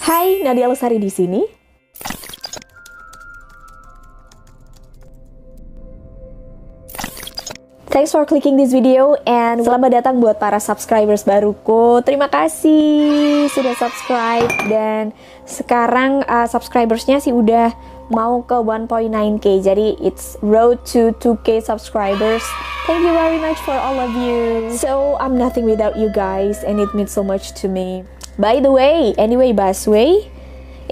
Hai, Nadia Lestari di sini. Thanks for clicking this video and selamat datang buat para subscribers baruku. Terima kasih sudah subscribe dan sekarang subscribersnya sih udah mau ke 1.9k. Jadi it's road to 2k subscribers. Thank you very much for all of you. So I'm nothing without you guys and it means so much to me. By the way, anyway Baswe,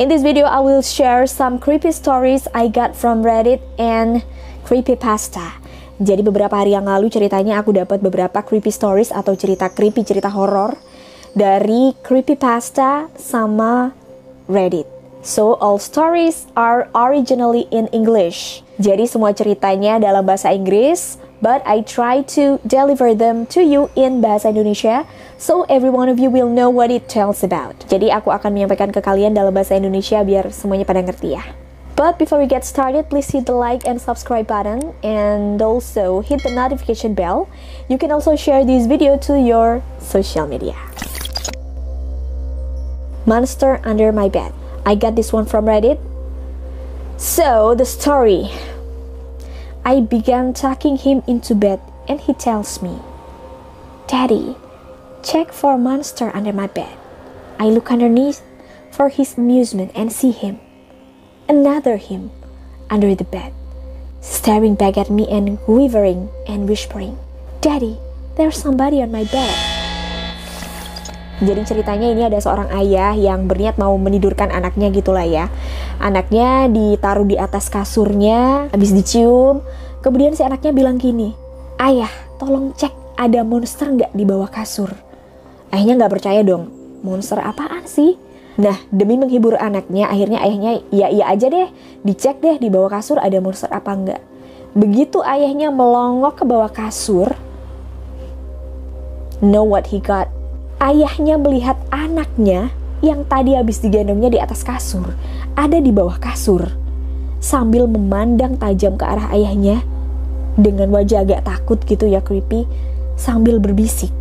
in this video I will share some creepy stories I got from Reddit and creepypasta. Jadi beberapa hari yang lalu ceritanya aku dapat beberapa creepy stories atau cerita creepy, cerita horor dari creepypasta sama Reddit. So all stories are originally in English. Jadi semua ceritanya dalam bahasa Inggris, but I try to deliver them to you in bahasa Indonesia, so every one of you will know what it tells about. Jadi aku akan menyampaikan ke kalian dalam bahasa Indonesia biar semuanya pada ngerti ya. But before we get started, please hit the like and subscribe button and also hit the notification bell. You can also share this video to your social media. Monster under my bed. I got this one from Reddit. So, the story. I began tucking him into bed and he tells me, "Daddy, check for a monster under my bed." I look underneath for his amusement and see him. Another him under the bed, staring back at me and quivering and whispering, "Daddy, there's somebody on my bed." Jadi ceritanya ini ada seorang ayah yang berniat mau menidurkan anaknya gitulah ya. Anaknya ditaruh di atas kasurnya, habis dicium. Kemudian si anaknya bilang gini, "Ayah, tolong cek ada monster nggak di bawah kasur." Ayahnya nggak percaya dong, monster apaan sih? Nah, demi menghibur anaknya, akhirnya ayahnya iya aja deh, dicek deh di bawah kasur ada monster apa enggak. Begitu ayahnya melongok ke bawah kasur, know what he got? Ayahnya melihat anaknya yang tadi habis digendongnya di atas kasur, ada di bawah kasur, sambil memandang tajam ke arah ayahnya, dengan wajah agak takut gitu ya, creepy, sambil berbisik,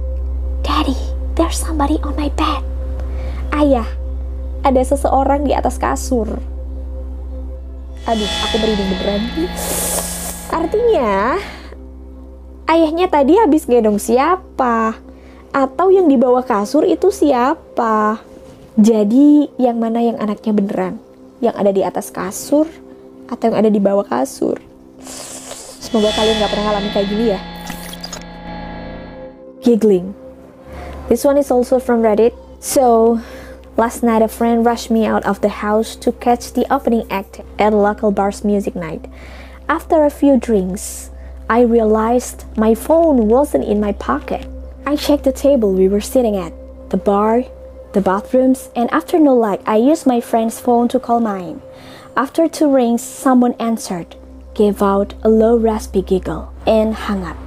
"Daddy, there's somebody on my bed." Ayah, ada seseorang di atas kasur. Aduh, aku merinding beneran. Artinya, ayahnya tadi habis gendong siapa? Atau yang di bawah kasur itu siapa? Jadi, yang mana yang anaknya beneran? Yang ada di atas kasur? Atau yang ada di bawah kasur? Semoga kalian gak pernah ngalamin kayak gini ya. Giggling. This one is also from Reddit. So, last night a friend rushed me out of the house to catch the opening act at a local bar's music night. After a few drinks, I realized my phone wasn't in my pocket. I checked the table we were sitting at, the bar, the bathrooms, and after no luck, I used my friend's phone to call mine. After 2 rings, someone answered, gave out a low raspy giggle, and hung up.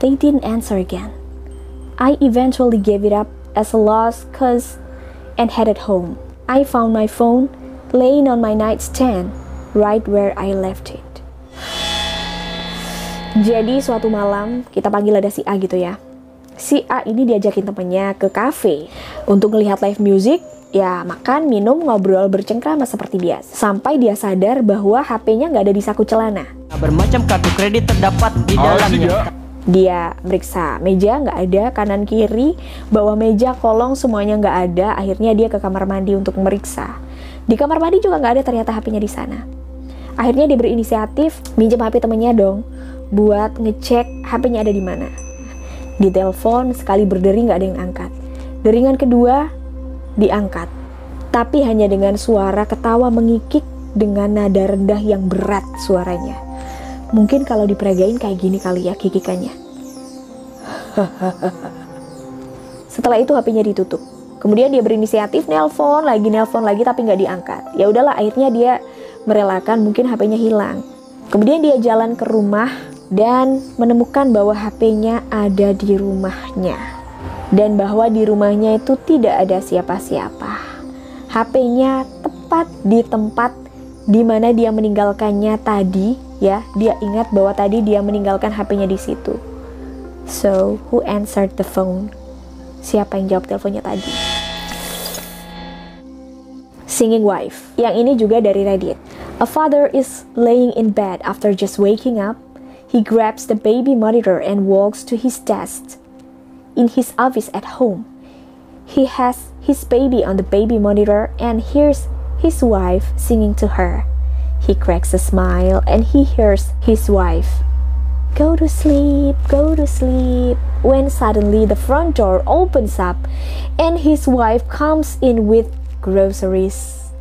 They didn't answer again. I eventually gave it up as a loss and headed home. I found my phone laying on my nightstand right where I left it. Jadi suatu malam kita panggil ada si A gitu ya. Si A ini diajakin temennya ke cafe untuk ngelihat live music, ya makan, minum, ngobrol, bercengkrama seperti biasa. Sampai dia sadar bahwa HP-nya nggak ada di saku celana. Bermacam kartu kredit terdapat di dalamnya. Dia meriksa meja, nggak ada, kanan kiri, bawah meja, kolong, semuanya nggak ada. Akhirnya dia ke kamar mandi untuk meriksa. Di kamar mandi juga nggak ada ternyata HP-nya di sana. Akhirnya dia berinisiatif minjem HP temennya dong, buat ngecek HP-nya ada di mana. Di telepon sekali berdering nggak ada yang angkat. Deringan kedua diangkat, tapi hanya dengan suara ketawa mengikik dengan nada rendah yang berat suaranya. Mungkin kalau diperagain kayak gini kali ya kikikannya. Setelah itu HP-nya ditutup. Kemudian dia berinisiatif nelpon lagi tapi nggak diangkat. Ya udahlah, akhirnya dia merelakan mungkin HP-nya hilang. Kemudian dia jalan ke rumah dan menemukan bahwa HP-nya ada di rumahnya. Dan bahwa di rumahnya itu tidak ada siapa-siapa. HP-nya tepat di tempat di mana dia meninggalkannya tadi. Ya, dia ingat bahwa tadi dia meninggalkan HP-nya di situ. So, who answered the phone? Siapa yang jawab teleponnya tadi? Singing wife. Yang ini juga dari Reddit. A father is laying in bed after just waking up. He grabs the baby monitor and walks to his desk in his office at home. He has his baby on the baby monitor and hears his wife singing to her. He cracks a smile and he hears his wife, go to sleep, when suddenly the front door opens up and his wife comes in with groceries.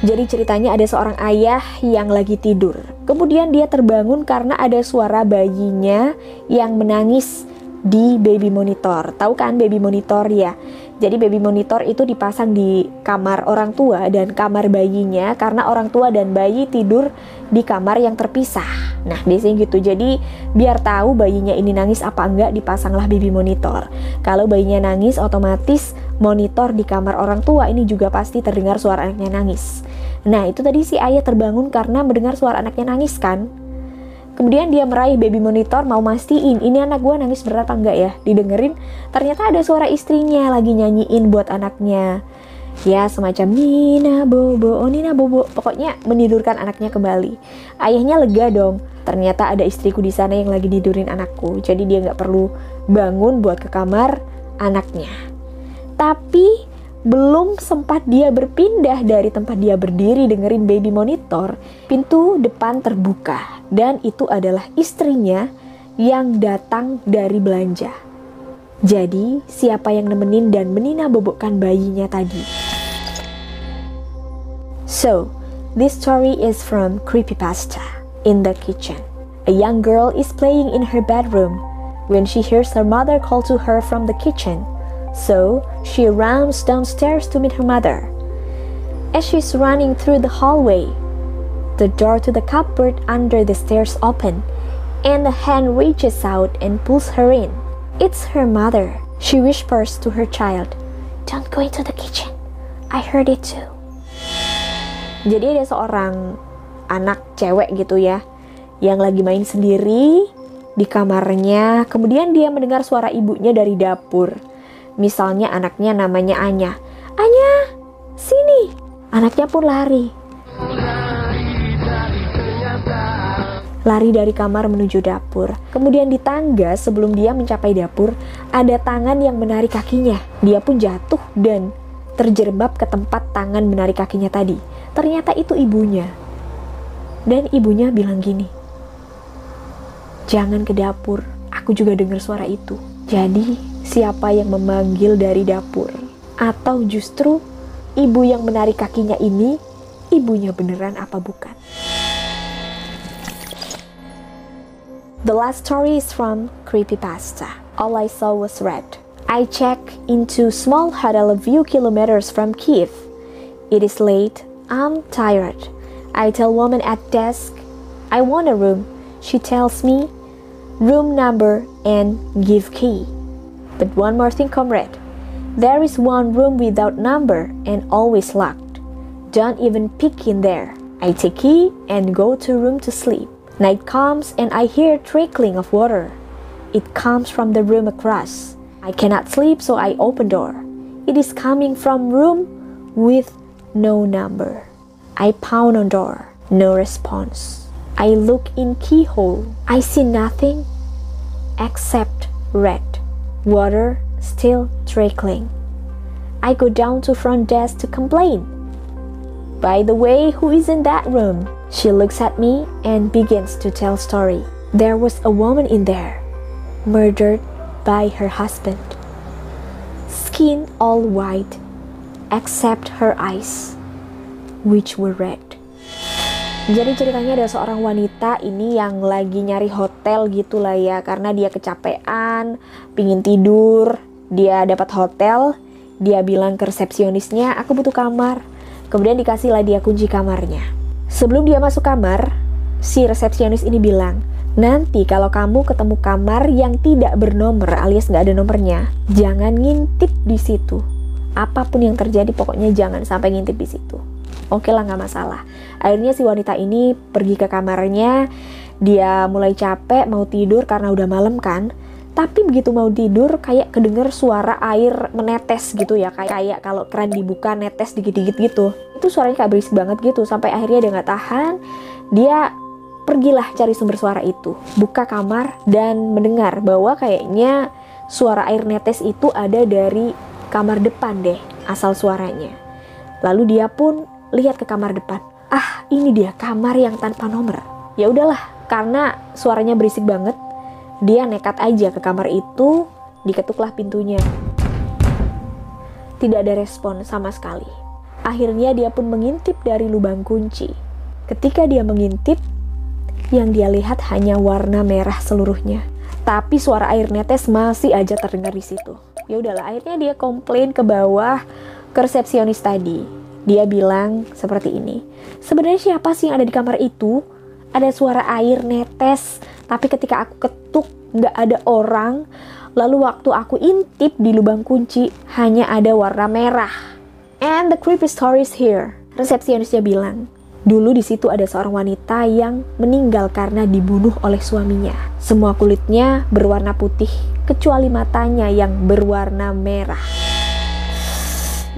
Jadi ceritanya ada seorang ayah yang lagi tidur. Kemudian dia terbangun karena ada suara bayinya yang menangis di baby monitor. Tahu kan baby monitor ya? Jadi baby monitor itu dipasang di kamar orang tua dan kamar bayinya karena orang tua dan bayi tidur di kamar yang terpisah. Nah, biasanya gitu. Jadi biar tahu bayinya ini nangis apa enggak, dipasanglah baby monitor. Kalau bayinya nangis, otomatis monitor di kamar orang tua ini juga pasti terdengar suara anaknya nangis. Nah, itu tadi si ayah terbangun karena mendengar suara anaknya nangis kan. Kemudian dia meraih baby monitor mau mastiin ini anak gue nangis beneran apa enggak ya. Didengerin ternyata ada suara istrinya lagi nyanyiin buat anaknya. Ya semacam Nina Bobo, oh Nina Bobo. Pokoknya menidurkan anaknya kembali. Ayahnya lega dong. Ternyata ada istriku di sana yang lagi tidurin anakku. Jadi dia nggak perlu bangun buat ke kamar anaknya. Tapi belum sempat dia berpindah dari tempat dia berdiri dengerin baby monitor, pintu depan terbuka dan itu adalah istrinya yang datang dari belanja. Jadi siapa yang nemenin dan menina bobokkan bayinya tadi? So, this story is from Creepypasta. In the kitchen, a young girl is playing in her bedroom when she hears her mother call to her from the kitchen. So, she runs downstairs to meet her mother. As she's running through the hallway, the door to the cupboard under the stairs opens, and a hand reaches out and pulls her in. It's her mother. She whispers to her child, "Don't go into the kitchen. I heard it too." Jadi ada seorang anak cewek gitu ya, yang lagi main sendiri di kamarnya. Kemudian dia mendengar suara ibunya dari dapur. Misalnya anaknya namanya Anya. Anya, sini. Anaknya pun lari. Lari dari kamar menuju dapur. Kemudian di tangga sebelum dia mencapai dapur, ada tangan yang menarik kakinya. Dia pun jatuh dan terjerembab ke tempat tangan menarik kakinya tadi. Ternyata itu ibunya. Dan ibunya bilang gini, "Jangan ke dapur, aku juga dengar suara itu." Jadi, siapa yang memanggil dari dapur? Atau justru ibu yang menarik kakinya ini, ibunya beneran apa bukan? The last story is from Creepypasta. All I saw was red. I check into small hotel a few kilometers from Kiev. It is late, I'm tired. I tell woman at desk, I want a room. She tells me, room number and give key. But one more thing, comrade. There is one room without number and always locked. Don't even peek in there. I take key and go to room to sleep. Night comes and I hear trickling of water. It comes from the room across. I cannot sleep, so I open door. It is coming from room with no number. I pound on door. No response. I look in keyhole. I see nothing except red. Water still trickling. I go down to front desk to complain. By the way, who is in that room? She looks at me and begins to tell story. There was a woman in there, murdered by her husband. Skin all white, except her eyes, which were red. Jadi ceritanya ada seorang wanita ini yang lagi nyari hotel gitulah ya, karena dia kecapean, pingin tidur. Dia dapat hotel, dia bilang ke resepsionisnya, aku butuh kamar. Kemudian dikasihlah dia kunci kamarnya. Sebelum dia masuk kamar, si resepsionis ini bilang, nanti kalau kamu ketemu kamar yang tidak bernomor alias nggak ada nomornya, jangan ngintip di situ. Apapun yang terjadi, pokoknya jangan sampai ngintip di situ. Oke lah, nggak masalah. Akhirnya si wanita ini pergi ke kamarnya. Dia mulai capek, mau tidur karena udah malam kan. Tapi begitu mau tidur kayak kedenger suara air menetes gitu ya, kayak kalau keran dibuka netes dikit-dikit gitu. Itu suaranya kayak berisik banget gitu, sampai akhirnya dia nggak tahan, dia pergilah cari sumber suara itu, buka kamar dan mendengar bahwa kayaknya suara air netes itu ada dari kamar depan deh asal suaranya. Lalu dia pun lihat ke kamar depan. Ah, ini dia kamar yang tanpa nomor. Ya udahlah, karena suaranya berisik banget, dia nekat aja ke kamar itu, diketuklah pintunya. Tidak ada respon sama sekali. Akhirnya dia pun mengintip dari lubang kunci. Ketika dia mengintip, yang dia lihat hanya warna merah seluruhnya. Tapi suara air netes masih aja terdengar di situ. Ya udahlah, akhirnya dia komplain ke bawah, ke resepsionis tadi. Dia bilang seperti ini. Sebenarnya siapa sih yang ada di kamar itu? Ada suara air netes, tapi ketika aku ketuk nggak ada orang. Lalu waktu aku intip di lubang kunci hanya ada warna merah. And the creepy story is here. Resepsionisnya bilang, dulu di situ ada seorang wanita yang meninggal karena dibunuh oleh suaminya. Semua kulitnya berwarna putih, kecuali matanya yang berwarna merah.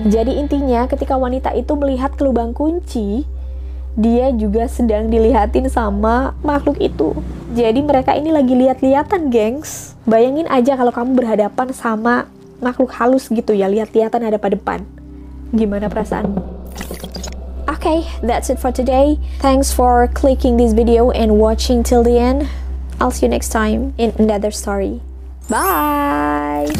Jadi intinya ketika wanita itu melihat ke lubang kunci, dia juga sedang dilihatin sama makhluk itu. Jadi mereka ini lagi lihat-lihatan, gengs. Bayangin aja kalau kamu berhadapan sama makhluk halus gitu ya, lihat-lihatan ada pada depan. Gimana perasaanmu? Okay, that's it for today. Thanks for clicking this video and watching till the end. I'll see you next time in another story. Bye!